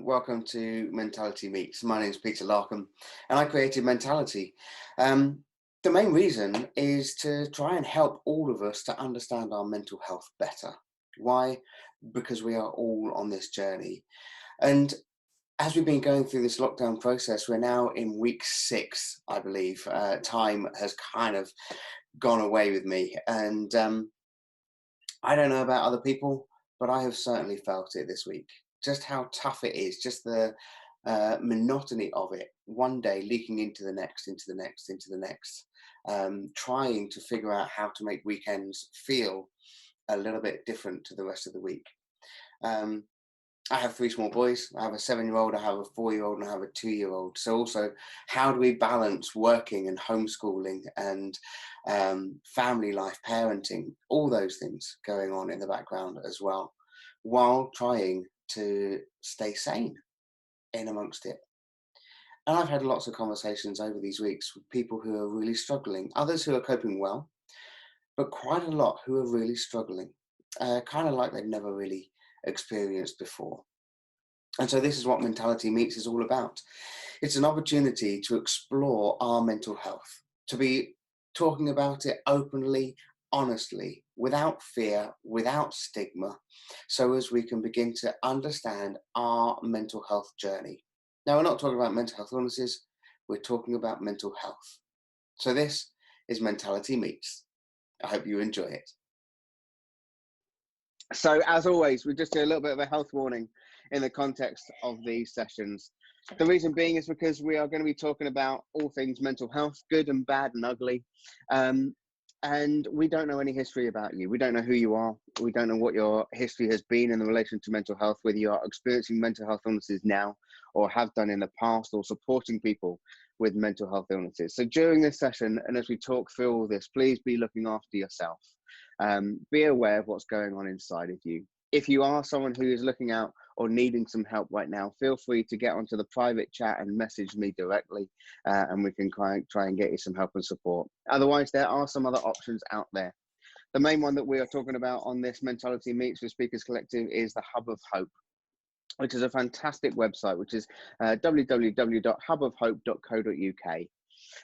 welcome to Mentality Meets. My name is Peter Larkum and I created Mentality. The main reason is to try and help all of us to understand our mental health better. Why? Because we are all on this journey. And as we've been going through this lockdown process, we're now in week 6, I believe. Time has kind of gone away with me. And I don't know about other people, but I have certainly felt it this week. Just how tough it is, just the monotony of it, one day leaking into the next, into the next, into the next, trying to figure out how to make weekends feel a little bit different to the rest of the week. I have 3 small boys. I have a 7-year-old, I have a 4-year-old, and I have a 2-year-old. So also, how do we balance working and homeschooling and family life, parenting, all those things going on in the background as well, while trying to stay sane in amongst it? And I've had lots of conversations over these weeks with people who are really struggling, others who are coping well, but quite a lot who are really struggling, kind of like they've never really experienced before. And so this is what Mentality Meets is all about. It's an opportunity to explore our mental health, to be talking about it openly, honestly, without fear, without stigma, so as we can begin to understand our mental health journey. Now, we're not talking about mental health illnesses, we're talking about mental health. So this is Mentality Meets. I hope you enjoy it. So as always, we just do a little bit of a health warning in the context of these sessions. The reason being is because we are going to be talking about all things mental health, good and bad and ugly. And we don't know any history about you. We don't know who you are. We don't know what your history has been in relation to mental health, whether you are experiencing mental health illnesses now or have done in the past, or supporting people with mental health illnesses. So during this session, and as we talk through all this, please be looking after yourself. Be aware of what's going on inside of you. If you are someone who is looking out or needing some help right now, feel free to get onto the private chat and message me directly, and we can try and get you some help and support. Otherwise, there are some other options out there. The main one that we are talking about on this Mentality Meets with Speakers Collective is the Hub of Hope, which is a fantastic website, which is www.hubofhope.co.uk.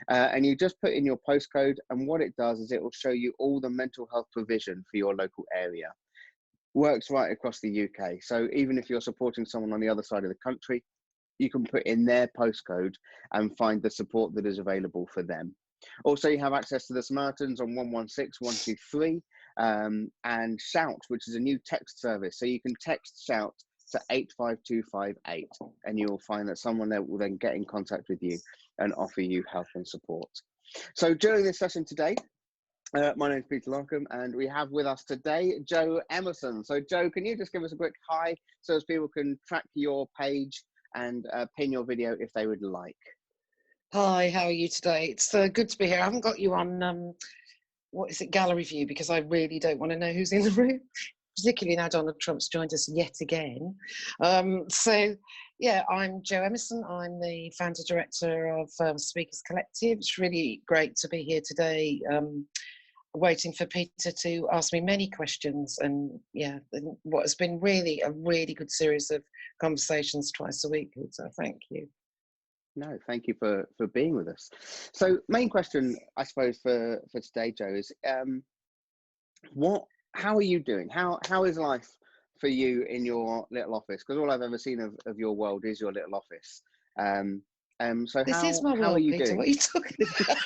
And you just put in your postcode, and what it does is it will show you all the mental health provision for your local area. Works right across the UK. So even if you're supporting someone on the other side of the country, you can put in their postcode and find the support that is available for them. Also, you have access to the Samaritans on 116 123, and Shout, which is a new text service. So you can text Shout to 85258, and you will find that someone there will then get in contact with you and offer you help and support. So during this session today, my name is Peter Larkum, and we have with us today Joe Emmerson. So Joe, can you just give us a quick hi so as people can track your page and pin your video if they would like? Hi, how are you today? It's good to be here. I haven't got you on, what is it, gallery view, because I really don't want to know who's in the room, particularly now Donald Trump's joined us yet again. So, yeah, I'm Joe Emmerson. I'm the founder director of Speakers Collective. It's really great to be here today, waiting for Peter to ask me many questions. And yeah, what has been really a really good series of conversations twice a week. So thank you. No, thank you for being with us. So main question, I suppose, for today, Joe, is how are you doing? How is life for you in your little office? Because all I've ever seen of your world is your little office. So this is my world, how are you Peter, doing? what are you talking about?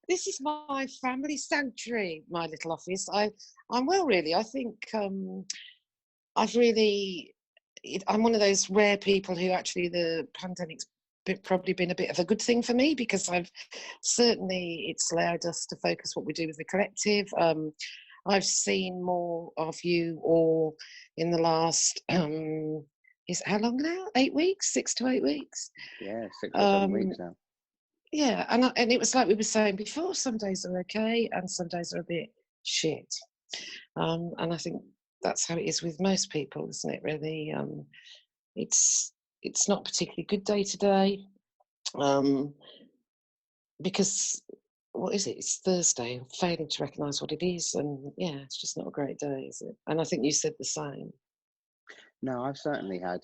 This is my family sanctuary, my little office. I'm well, really. I think I'm one of those rare people who actually the pandemic's probably been a bit of a good thing for me, because it's allowed us to focus what we do with the collective. I've seen more of you all in the last how long now? 8 weeks? 6 to 8 weeks? Yeah, 6 or 7 weeks now. Yeah, and it was like we were saying before, some days are okay and some days are a bit shit. And I think that's how it is with most people, isn't it, really? It's not a particularly good day today, because, what is it? It's Thursday. I'm failing to recognise what it is, and yeah, it's just not a great day, is it? And I think you said the same. No, I've certainly had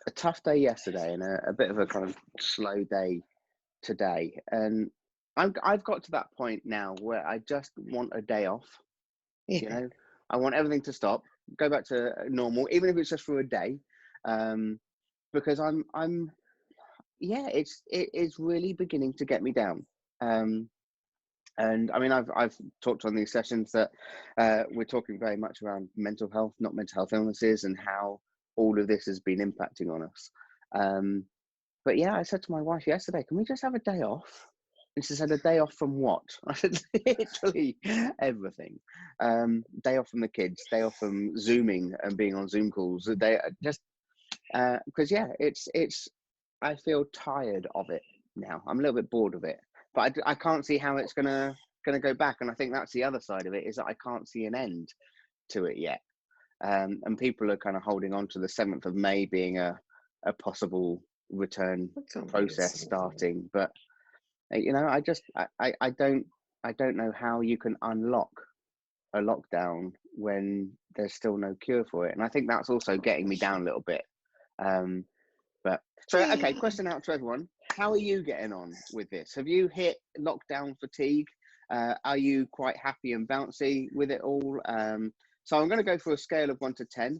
a tough day yesterday and a bit of a kind of slow day today. And I've got to that point now where I just want a day off. Yeah. You know, I want everything to stop, go back to normal, even if it's just for a day, because it is really beginning to get me down. And I mean, I've talked on these sessions that we're talking very much around mental health, not mental health illnesses, and how all of this has been impacting on us. But yeah, I said to my wife yesterday, can we just have a day off? And she said, a day off from what? I said, literally everything. Day off from the kids, day off from Zooming and being on Zoom calls. They just because it's. I feel tired of it now. I'm a little bit bored of it, but I can't see how it's gonna go back. And I think that's the other side of it, is that I can't see an end to it yet. And people are kind of holding on to the 7th of May being a possible return process starting, but you know, I don't know how you can unlock a lockdown when there's still no cure for it, and I think that's also getting me down a little bit. But so okay, question out to everyone: how are you getting on with this? Have you hit lockdown fatigue? Are you quite happy and bouncy with it all? So I'm going to go for a scale of 1 to 10,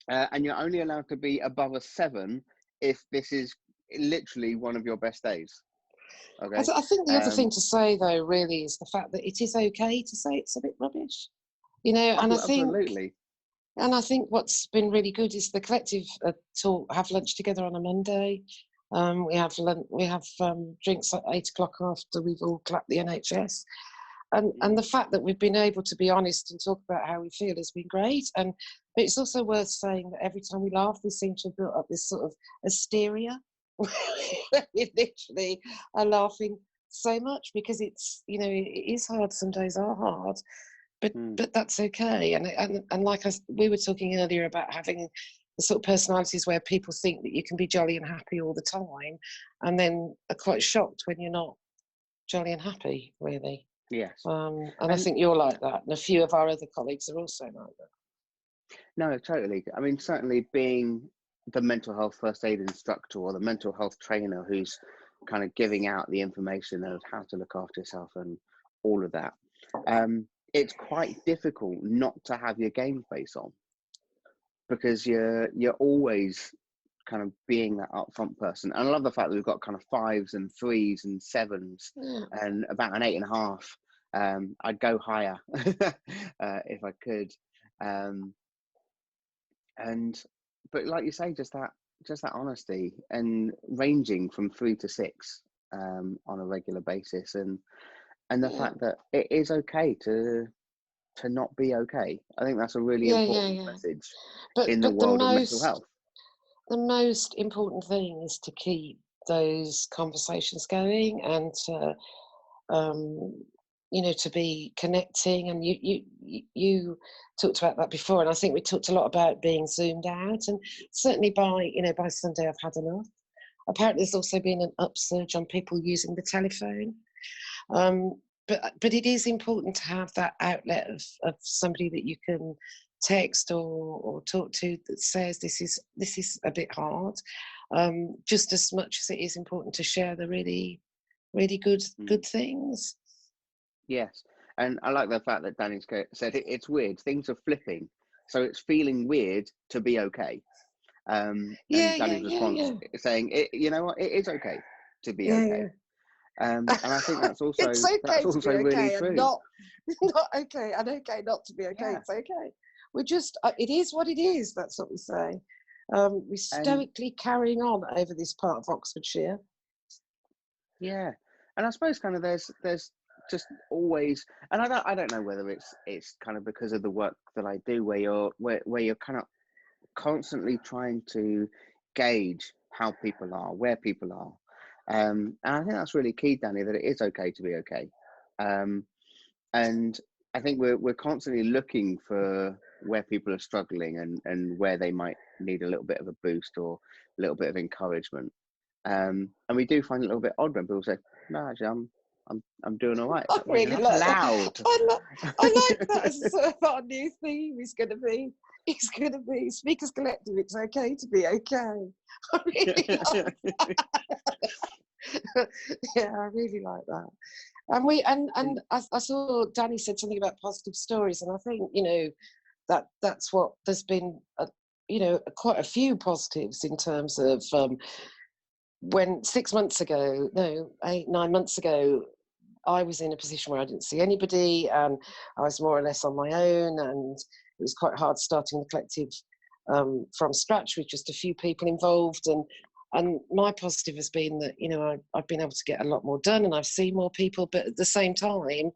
and you're only allowed to be above a 7 if this is literally one of your best days. Okay. I think the other thing to say, though, really, is the fact that it is okay to say it's a bit rubbish. You know, and absolutely. And I think what's been really good is the collective have lunch together on a Monday. We have drinks at 8 o'clock after we've all clapped the NHS. And the fact that we've been able to be honest and talk about how we feel has been great. And it's also worth saying that every time we laugh, we seem to have built up this sort of hysteria. We literally are laughing so much because it's, you know, it is hard. Some days are hard. But that's okay, and like we were talking earlier about having the sort of personalities where people think that you can be jolly and happy all the time, and then are quite shocked when you're not jolly and happy, really. Yes. And I think you're like that, and a few of our other colleagues are also like that. No, totally. I mean, certainly being the mental health first aid instructor or the mental health trainer who's kind of giving out the information of how to look after yourself and all of that. It's quite difficult not to have your game face on, because you're always kind of being that upfront person. And I love the fact that we've got kind of 5s and 3s and 7s and about an 8.5. I'd go higher if I could. But like you say, just that honesty, and ranging from 3 to 6 on a regular basis, and the fact that it is okay to not be okay. I think that's a really important message in the world of mental health. The most important thing is to keep those conversations going, and to, you know, to be connecting. And you talked about that before, and I think we talked a lot about being zoomed out. And certainly by Sunday, I've had enough. Apparently, there's also been an upsurge on people using the telephone. But it is important to have that outlet of somebody that you can text or talk to that says this is a bit hard, just as much as it is important to share the really, really good things. Yes, and I like the fact that Danny said it's weird. Things are flipping, so it's feeling weird to be okay. And Danny's response saying, you know what, it is okay to be okay. And I think that's also it's okay that's also to be really okay, true. And not okay, and okay not to be okay. It's okay. We're just it is what it is. That's what we say. We're stoically carrying on over this part of Oxfordshire. Yeah, and I suppose kind of there's just always, and I don't know whether it's kind of because of the work that I do, where you're kind of constantly trying to gauge how people are, where people are. And I think that's really key, Danny, that it is okay to be okay. And I think we're constantly looking for where people are struggling and where they might need a little bit of a boost or a little bit of encouragement. And we do find it a little bit odd when people say, "No, actually, I'm doing all right." I really like loud. I like that as sort of our new theme is going to be. it's going to be Speakers Collective. It's okay to be okay. I really like that. Yeah, I really like that. And I saw Danny said something about positive stories, and I think, you know, that's what there's been, you know, quite a few positives in terms of when 6 months ago, no, 8-9 months ago, I was in a position where I didn't see anybody, and I was more or less on my own, and it was quite hard starting the collective from scratch with just a few people involved. And my positive has been that, you know, I've been able to get a lot more done, and I've seen more people, but at the same time,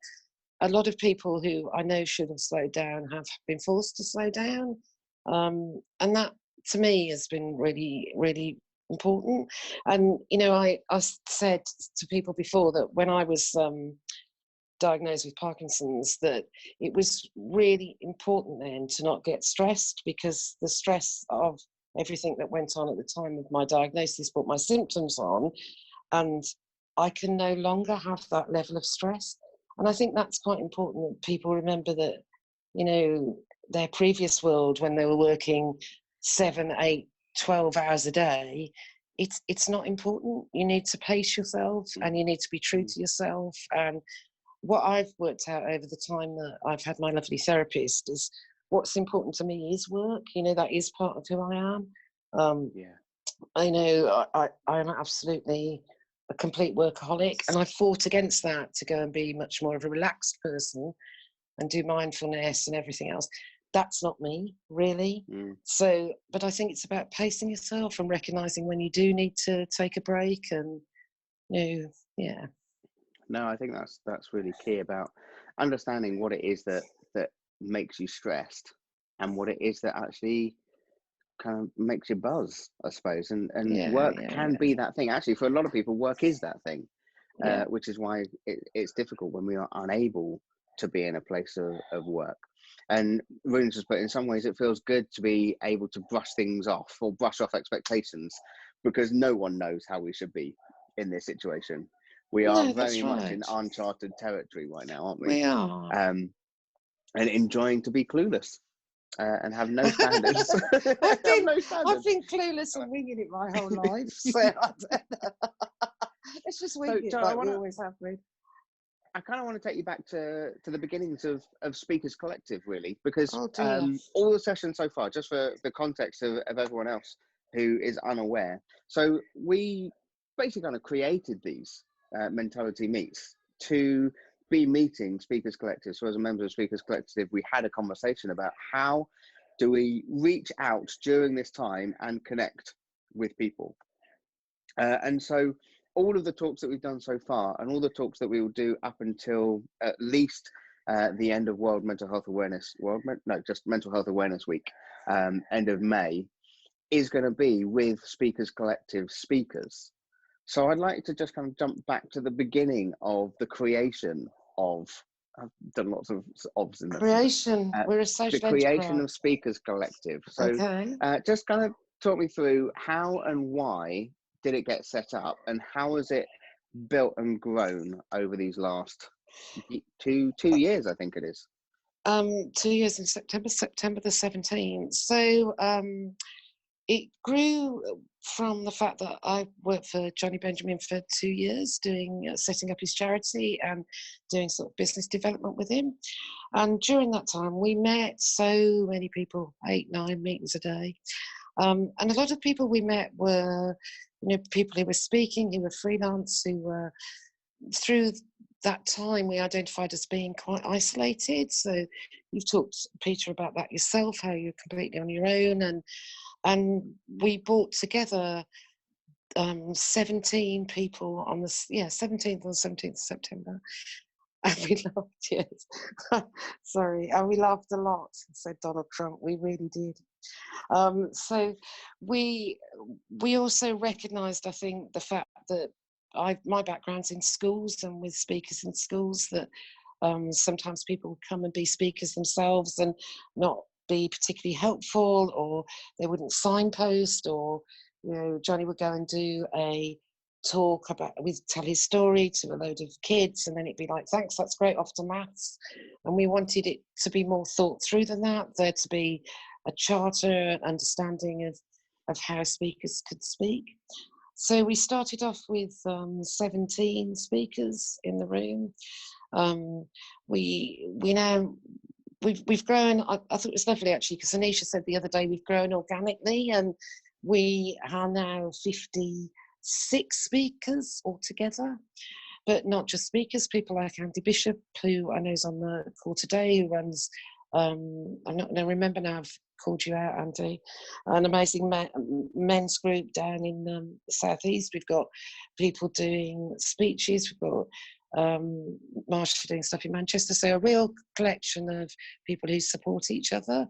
a lot of people who I know should have slowed down have been forced to slow down. And that, to me, has been really, really important. And, you know, I said to people before that when I was diagnosed with Parkinson's, that it was really important then to not get stressed, because the stress of everything that went on at the time of my diagnosis put my symptoms on, and I can no longer have that level of stress. And I think that's quite important, that people remember that, you know, their previous world, when they were working 7, 8, 12 hours a day, it's not important. You need to pace yourself, and you need to be true to yourself. And what I've worked out over the time that I've had my lovely therapist is what's important to me is work. You know, that is part of who I am. I know I am absolutely a complete workaholic, and I fought against that to go and be much more of a relaxed person and do mindfulness and everything else. That's not me, really. So, but I think it's about pacing yourself and recognizing when you do need to take a break, and, you know, yeah. No, I think that's really key, about understanding what it is that makes you stressed, and what it is that actually kind of makes you buzz, I suppose. And work can be that thing. Actually, for a lot of people, work is that thing, which is why it's difficult when we are unable to be in a place of work. And Rune's just put, in some ways it feels good to be able to brush things off, or brush off expectations, because no one knows how we should be in this situation. We are very much in uncharted territory right now, aren't we? We are. And enjoying to be clueless. And have no standards. I've been clueless and winging it my whole life. So I don't know. Let's just wing it like we always have been. I kind of want to take you back to the beginnings of Speakers Collective, really, because all the sessions so far, just for the context of everyone else who is unaware. So we basically kind of created these mentality meets to be meeting Speakers Collective. So as a member of Speakers Collective, we had a conversation about how do we reach out during this time and connect with people. And so all of the talks that we've done so far, and all the talks that we will do up until at least the end of World Mental Health Awareness, just Mental Health Awareness Week, end of May, is going to be with Speakers Collective speakers. So I'd like to just kind of jump back to the beginning of the creation of, I've done lots of obs in creation. We're a social the creation enterprise. of Speakers Collective. So just kind of talk me through how and why did it get set up, and how has it built and grown over these last two years, I think it is. 2 years in September the 17th. So it grew from the fact that I worked for Jonny Benjamin for 2 years, doing setting up his charity and doing sort of business development with him. And during that time, we met so many people, 8-9 meetings a day. And a lot of people we met were, you know, people who were speaking, who were freelance, who were, through that time we identified as being quite isolated. So you've talked, Peter, about that yourself, how you're completely on your own, and we brought together 17 people on the 17th or 17th of September. And we laughed, yes. Sorry, and we laughed a lot, said Donald Trump. We really did. So we also recognised, I think, the fact that my background's in schools and with speakers in schools, that sometimes people would come and be speakers themselves and not be particularly helpful, or they wouldn't signpost, or, you know, Jonny would go and do a talk about, we'd tell his story to a load of kids, and then it'd be like, thanks, that's great, off to maths. And we wanted it to be more thought through than that, there to be charter, an understanding of how speakers could speak. So we started off with 17 speakers in the room. We've grown. I thought it was lovely actually, because Anisha said the other day we've grown organically, and we are now 56 speakers altogether. But not just speakers, people like Andy Bishop, who I know is on the call today, who runs, I'm not going to remember now, I've called you out, Andy, an amazing men's group down in the southeast. We've got people doing speeches, we've got Marsha doing stuff in Manchester, so a real collection of people who support each other.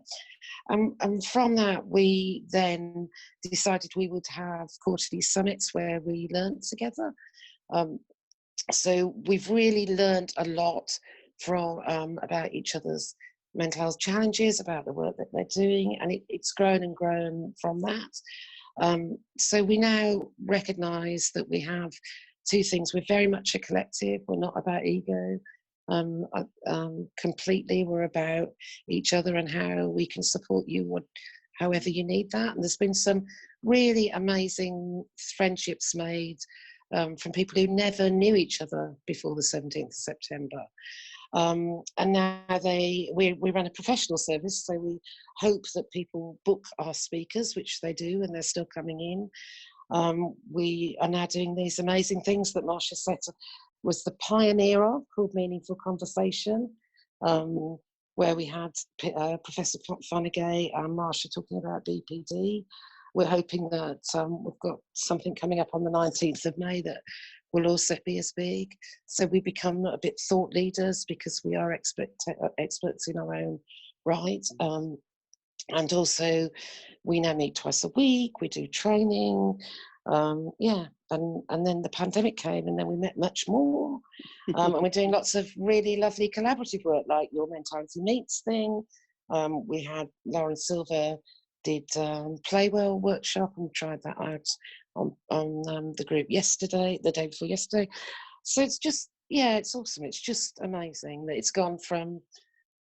And from that, we then decided we would have quarterly summits where we learned together. So we've really learned a lot from about each other's mental health challenges, about the work that they're doing, and it's grown and grown from that. So we now recognise that we have two things. We're very much a collective. We're not about ego completely. We're about each other and how we can support you however you need that. And there's been some really amazing friendships made from people who never knew each other before the 17th of September. And now we run a professional service, so we hope that people book our speakers, which they do, and they're still coming in. We are now doing these amazing things that Marsha said was the pioneer of, called Meaningful Conversation, where we had Professor Funigay and Marsha talking about BPD. We're hoping that we've got something coming up on the 19th of May that will also be as big. So we become a bit thought leaders because we are experts in our own right. And also we now meet twice a week, we do training. And then the pandemic came and then we met much more. And we're doing lots of really lovely collaborative work like your Mentality Meets thing. We had Lauren Silver did Playwell workshop, and we tried that out on the group yesterday, the day before yesterday. So it's just, yeah, it's awesome. It's just amazing that it's gone from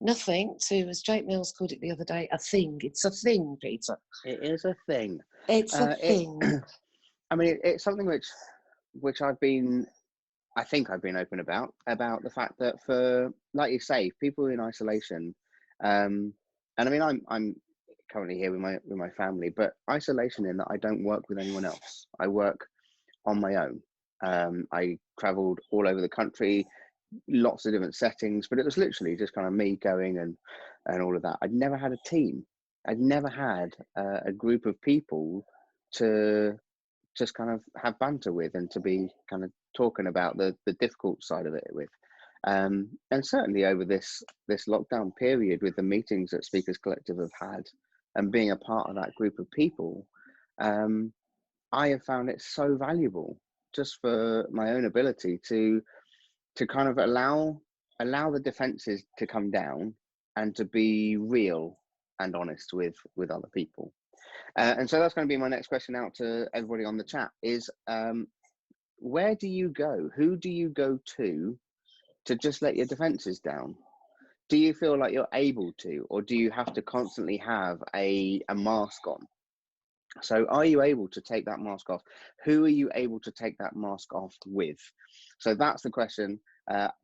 nothing to, as Jake Mills called it the other day, a thing. It's a thing, Peter. It is a thing. It's a thing. I mean, it's something which I think I've been open about the fact that for, like you say, people in isolation, and I mean, I'm currently here with my family, but isolation in that I don't work with anyone else. I work on my own. I travelled all over the country, lots of different settings, but it was literally just kind of me going and all of that. I'd never had a team. I'd never had a group of people to just kind of have banter with and to be kind of talking about the difficult side of it with. And certainly over this lockdown period, with the meetings that Speakers Collective have had and being a part of that group of people, I have found it so valuable just for my own ability to kind of allow the defenses to come down and to be real and honest with other people. And so that's going to be my next question out to everybody on the chat is, where do you go? Who do you go to just let your defenses down? Do you feel like you're able to, or do you have to constantly have a mask on? So are you able to take that mask off? Who are you able to take that mask off with? So that's the question.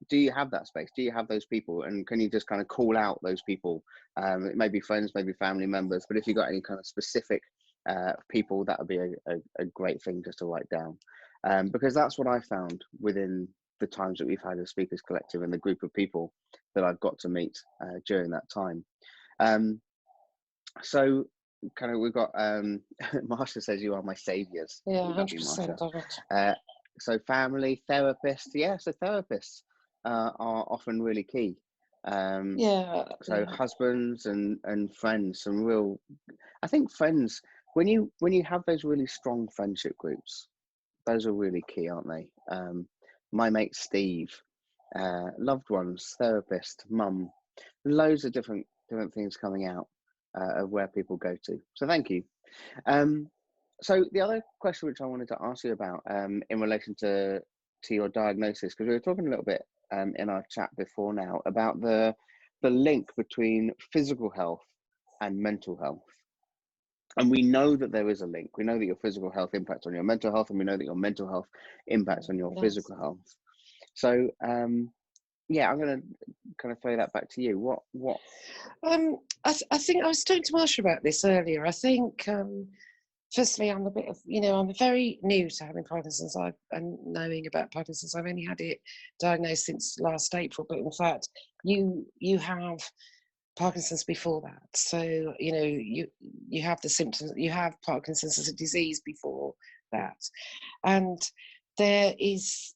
Do you have that space? Do you have those people? And can you just kind of call out those people? It may be friends, maybe family members, but if you've got any kind of specific people, that would be a great thing just to write down. Because that's what I found within the times that we've had as Speakers Collective and the group of people that I've got to meet during that time. So kind of, we've got Marsha says you are my saviors. Yeah, 100%. So family, therapists, so therapists are often really key. So husbands and friends, some real, I think friends, when you have those really strong friendship groups, those are really key, aren't they? My mate Steve, loved ones, therapist, mum, loads of different things coming out of where people go to. So thank you. So the other question which I wanted to ask you about in relation to your diagnosis, because we were talking a little bit in our chat before now about the link between physical health and mental health. And we know that there is a link. We know that your physical health impacts on your mental health, and we know that your mental health impacts on your physical health. So, yeah, I'm going to kind of throw that back to you. What? I think I was talking to Marsha about this earlier. I think, firstly, I'm I'm very new to having Parkinson's and knowing about Parkinson's. I've only had it diagnosed since last April, but in fact, you have Parkinson's before that. So, you have the symptoms, you have Parkinson's as a disease before that. And there is,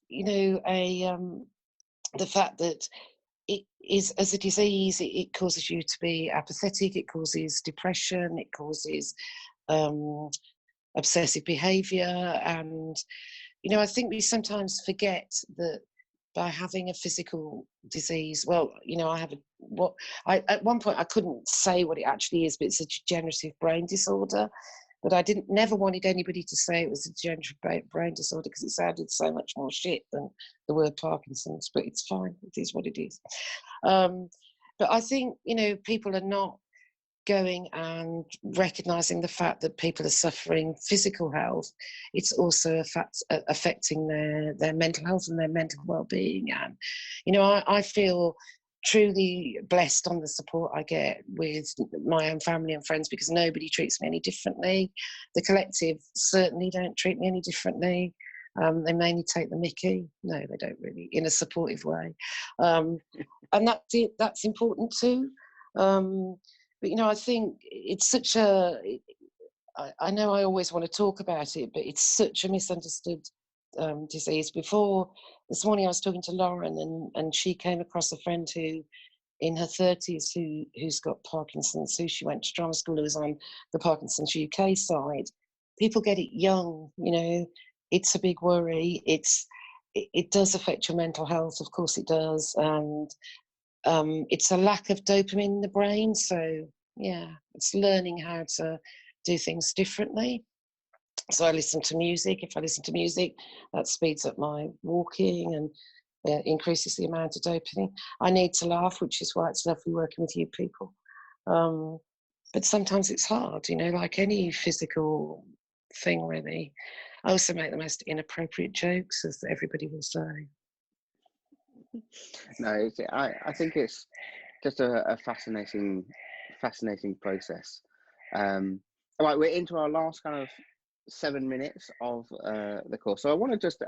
the fact that it is, as a disease, it causes you to be apathetic, it causes depression, it causes obsessive behaviour. And, I think we sometimes forget that by having a physical disease, at one point I couldn't say what it actually is, but it's a degenerative brain disorder. But I never wanted anybody to say it was a degenerative brain disorder because it sounded so much more shit than the word Parkinson's, but it's fine, it is what it is. But I think, people are not going and recognising the fact that people are suffering physical health. It's also affecting their mental health and their mental well-being. And, I feel truly blessed on the support I get with my own family and friends, because nobody treats me any differently. The collective certainly don't treat me any differently. They mainly take the mickey. No, they don't really, in a supportive way. And that's important too. But, I think it's such I know I always want to talk about it, but it's such a misunderstood disease. Before this morning I was talking to Lauren, and she came across a friend who in her 30s who's got Parkinson's, who she went to drama school, who was on the Parkinson's UK side. People get it young, it's a big worry. It does affect your mental health, of course it does. And it's a lack of dopamine in the brain. So yeah, it's learning how to do things differently. So I listen to music. If I listen to music, that speeds up my walking and increases the amount of dopamine. I need to laugh, which is why it's lovely working with you people. But sometimes it's hard, like any physical thing, really. I also make the most inappropriate jokes, as everybody will say. No, I think it's just a fascinating process. Right, we're into our last kind of 7 minutes of the course, so I want to just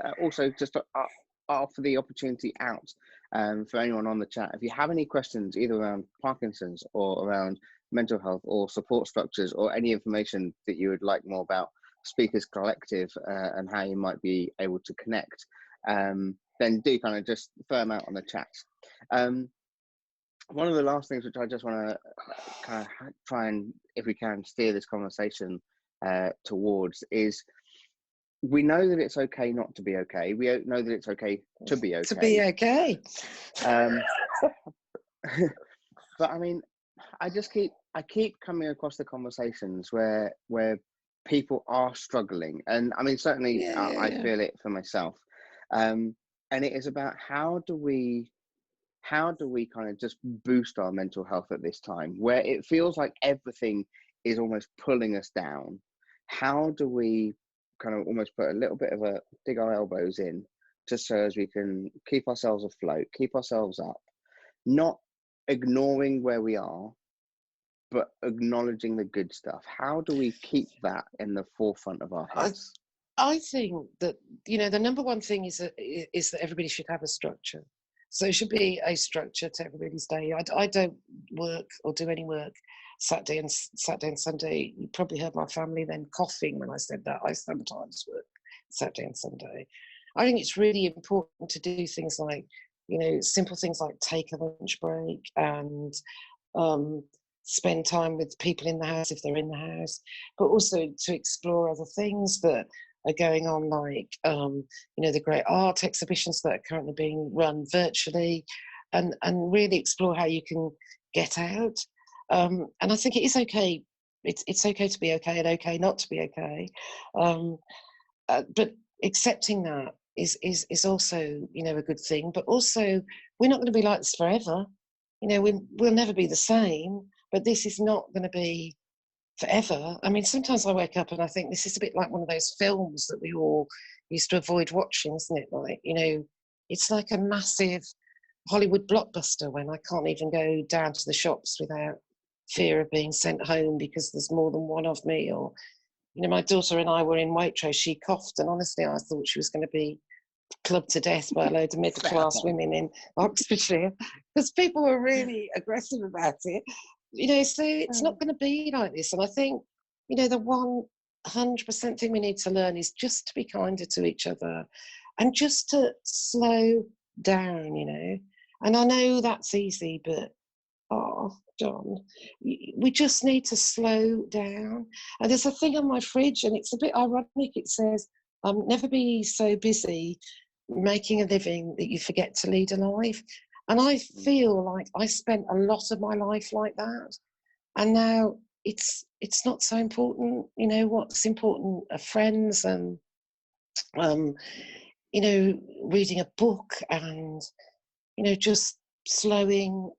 offer the opportunity out for anyone on the chat. If you have any questions, either around Parkinson's or around mental health or support structures, or any information that you would like more about Speakers Collective and how you might be able to connect, then do kind of just throw them out on the chat. One of the last things which I just want to kind of try and, if we can, steer this conversation towards is, we know that it's okay not to be okay. We know that it's okay to be okay. To be okay. But I mean, I keep coming across the conversations where people are struggling, and I mean, certainly I feel it for myself. And it is about how do we kind of just boost our mental health at this time where it feels like everything is almost pulling us down. How do we kind of almost put a little bit of a dig our elbows in, just so as we can keep ourselves afloat, keep ourselves up, not ignoring where we are, but acknowledging the good stuff? How do we keep that in the forefront of our heads? I think that, the number one thing is that everybody should have a structure. So it should be a structure to everybody's day. I don't work or do any work Saturday and Sunday. You probably heard my family then coughing when I said that. I sometimes work Saturday and Sunday. I think it's really important to do things like, simple things like take a lunch break and spend time with people in the house if they're in the house, but also to explore other things that are going on, like the great art exhibitions that are currently being run virtually, and really explore how you can get out. And I think it is okay. It's okay to be okay and okay not to be okay. But accepting that is also a good thing. But also, we're not going to be like this forever. We'll never be the same. but this is not going to be forever. I mean, sometimes I wake up and I think this is a bit like one of those films that we all used to avoid watching, isn't it? Like, you know, it's like a massive Hollywood blockbuster when I can't even go down to the shops without fear of being sent home because there's more than one of me. Or, you know, my daughter and I were in Waitrose, she coughed, and honestly I thought she was going to be clubbed to death by a load of middle class women in Oxfordshire, because people were really aggressive about it. You know, so it's not going to be like this. And I think, you know, the 100% thing we need to learn is just to be kinder to each other and just to slow down, you know. And I know that's easy, but oh, John, we just need to slow down. And there's a thing on my fridge, and it's a bit ironic. It says, never be so busy making a living that you forget to lead a life. And I feel like I spent a lot of my life like that. And now it's not so important. You know, what's important are friends and, you know, reading a book and, you know, just slowing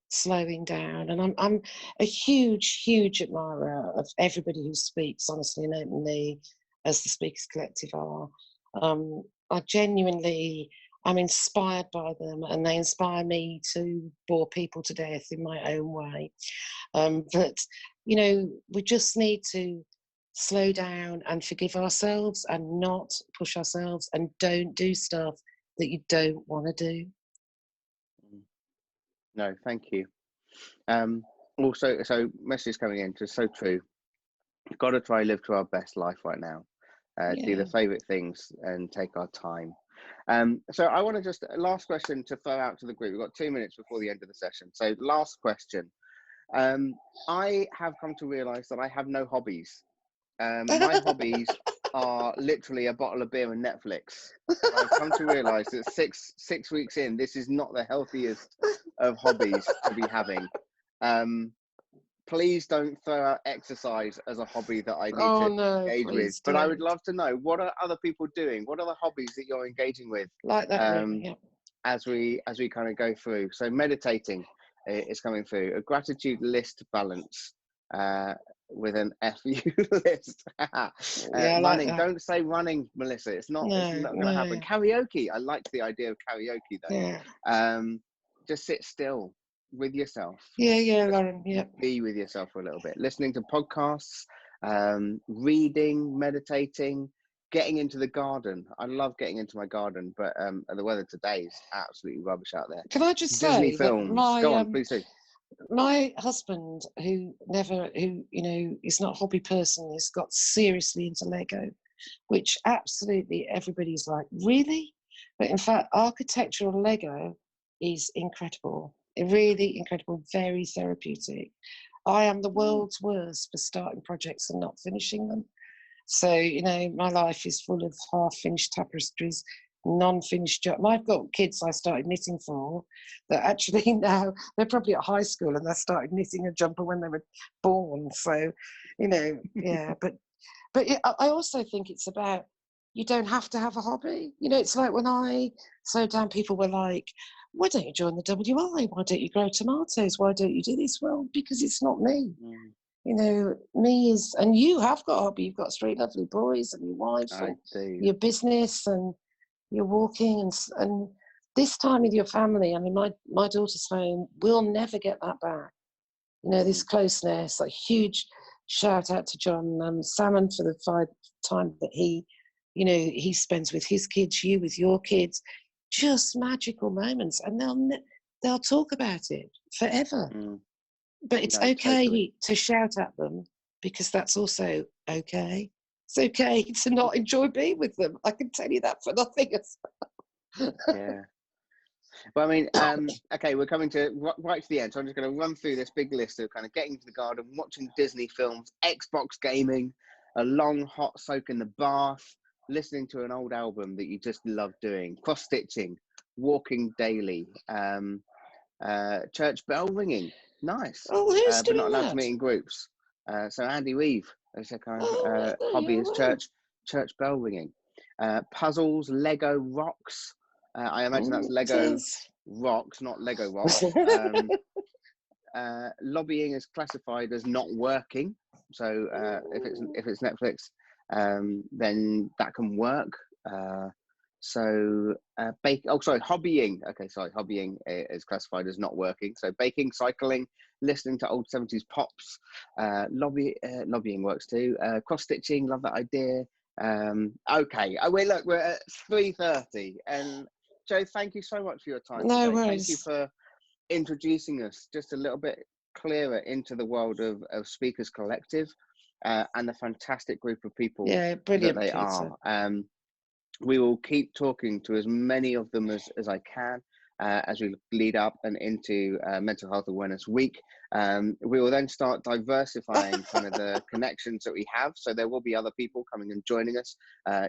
down. And I'm a huge admirer of everybody who speaks honestly and openly, as the Speakers Collective are. I genuinely am inspired by them, and they inspire me to bore people to death in my own way. But, you know, we just need to slow down and forgive ourselves and not push ourselves, and don't do stuff that you don't want to do. No, thank you. Also, so message coming in, just so true. We've got to try live to our best life right now. Do the favourite things and take our time. So I want to just, last question to throw out to the group. We've got 2 minutes before the end of the session. So last question. I have come to realise that I have no hobbies. My hobbies are literally a bottle of beer and Netflix. I've come to realise that six weeks in, this is not the healthiest of hobbies to be having. Please don't throw out exercise as a hobby that I need to engage with. But I would love to know, what are other people doing? What are the hobbies that you're engaging with? Like that, as we kind of go through. So meditating is coming through. A gratitude list balance with an FU list. Running. Like, don't say running, Melissa. It's not going to happen. Karaoke. I like the idea of karaoke though. Yeah. Just sit still with yourself. Lauren. Be with yourself for a little bit. Listening to podcasts, reading, meditating, getting into the garden. I love getting into my garden, but the weather today is absolutely rubbish out there. Can I just Disney say films. Go on, please do. My husband, who you know, is not a hobby person, has got seriously into Lego, which absolutely everybody's like, really? But in fact, architectural Lego is incredible. Really incredible, very therapeutic. I am the world's worst for starting projects and not finishing them. So, you know, my life is full of half-finished tapestries, non-finished jobs. I've got kids I started knitting for that actually now they're probably at high school and they started knitting a jumper when they were born. So, you know, but I also think it's about, you don't have to have a hobby. You know, it's like when I slowed down, people were like, why don't you join the WI? Why don't you grow tomatoes? Why don't you do this? Well, because it's not me. You know, me is, and you have got a hobby. You've got 3 lovely boys and your wife and your business, and you're walking, and this time with your family. I mean, my daughter's home. We'll never get that back. You know, this closeness. A huge shout out to John Salmon for the time that he, you know, he spends with his kids, you with your kids. Just magical moments, and they'll talk about it forever. But it's okay to shout at them, because that's also okay. It's okay to not enjoy being with them. I can tell you that for nothing. Yeah. Well, I mean, okay, we're coming to right to the end, so I'm just going to run through this big list of kind of getting to the garden, watching Disney films, Xbox gaming, a long hot soak in the bath, listening to an old album that you just love doing, cross-stitching, walking daily, church bell ringing. Nice. Oh, who's doing but not allowed that? to meet in groups. So Andy Weave, as a kind of hobby, is church bell ringing. Puzzles, Lego rocks. I imagine that's Lego rocks, not Lego rocks. lobbying is classified as not working. So if it's Netflix, then that can work. Hobbying. Okay, sorry, hobbying is classified as not working. So baking, cycling, listening to old 70s pops, lobbying works too. Cross stitching, love that idea. Okay, we're at 3:30, and Joe, thank you so much for your time No today. worries. Thank you for introducing us just a little bit clearer into the world of Speakers Collective and the fantastic group of people Yeah, brilliant, that they Peter. are. We will keep talking to as many of them as I can as we lead up and into Mental Health Awareness Week. We will then start diversifying kind of the connections that we have. So there will be other people coming and joining us,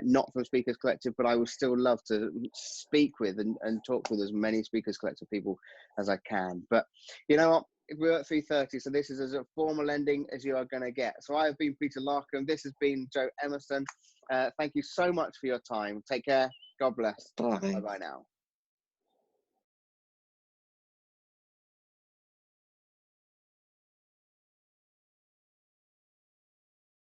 not from Speakers Collective, but I would still love to speak with and talk with as many Speakers Collective people as I can. But you know what? We're at 3:30, so this is as a formal ending as you are going to get. So I have been Peter Larkum. This has been Joe Emmerson. Thank you so much for your time. Take care. God bless. Bye. Bye-bye now.